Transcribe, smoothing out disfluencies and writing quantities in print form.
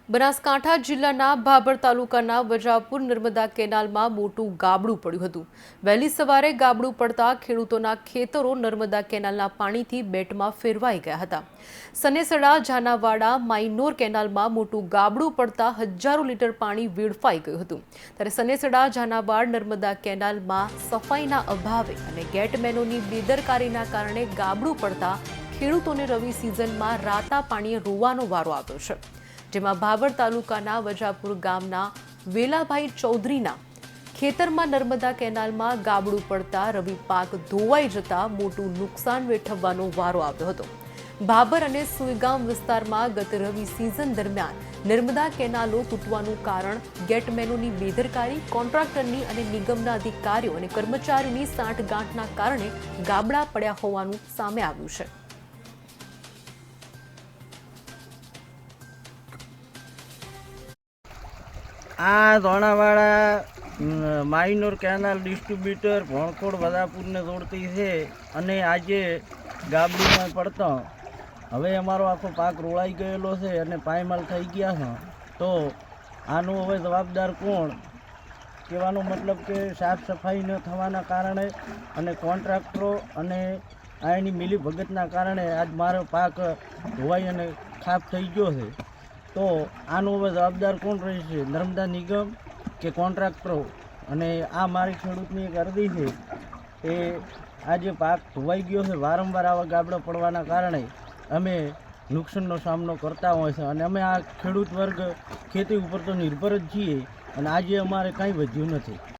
બનાસકાંઠા જિલ્લાના ભાભર તાલુકાના વજાપુર નર્મદા કેનાલમાં મોટું ગાબડું પડ્યું હતું। વહેલી સવારે ગાબડું પડતા ખેડૂતોના ખેતરો નર્મદા કેનાલના પાણીથી બેટમાં ફેરવાઈ ગયા હતા। સનેસડા જાનાવાડા માઇનોર કેનાલમાં મોટું ગાબડું પડતા હજારો લીટર પાણી વેડફાઈ ગયું હતું। ત્યારે સનેસડા જાનાવાડ નર્મદા કેનાલમાં સફાઈના અભાવે અને ગેટમેનોની બેદરકારીના કારણે ગાબડું પડતા ખેડૂતોને રવિ સિઝનમાં રાતા પાણીએ રોવાનો વારો આવ્યો છે। જેમાં ભાભર તાલુકાના વજાપુર ગામના વેલાભાઈ ચૌધરીના ખેતરમાં નર્મદા કેનાલમાં ગાબડું પડતા રવિ પાક ધોવાઈ જતા મોટું નુકસાન વેઠવવાનો વારો આવ્યો હતો। ભાભર અને સુઈગામ વિસ્તારમાં ગત રવિ સિઝન દરમિયાન નર્મદા કેનાલો તૂટવાનું કારણ ગેટમેનોની બેદરકારી, કોન્ટ્રાક્ટરની અને નિગમના અધિકારીઓ અને કર્મચારીઓની સાંઠગાંઠના કારણે ગાબડા પડ્યા હોવાનું સામે આવ્યું છે। આ ધોણાવાડા માઇનોર કેનાલ ડિસ્ટ્રીબ્યુટર ભણકોડ વદાપુરને જોડતી છે અને આજે ગાબડીમાં પડતો હવે અમારો આખો પાક રોળાઈ ગયેલો છે અને પાયમાલ થઈ ગયા છે। તો આનું હવે જવાબદાર કોણ કહેવાનો મતલબ કે સાફ સફાઈ ન થવાના કારણે અને કોન્ટ્રાક્ટરો અને આની મિલીભગતના કારણે આજ મારો પાક ધોવાઈ અને ખાપ થઈ ગયો છે। તો આનો હવે જવાબદાર કોણ રહેશે, નર્મદા નિગમ કે કોન્ટ્રાક્ટરો? અને આ મારી ખેડૂતની એક અરજી છે એ આજે પાક ધોવાઈ ગયો છે, વારંવાર આવા ગાબડા પડવાના કારણે અમે નુકસાનનો સામનો કરતા હોય છે અને અમે આ ખેડૂત વર્ગ ખેતી ઉપર તો નિર્ભર જ છીએ અને આજે અમારે કંઈ વધ્યું નથી।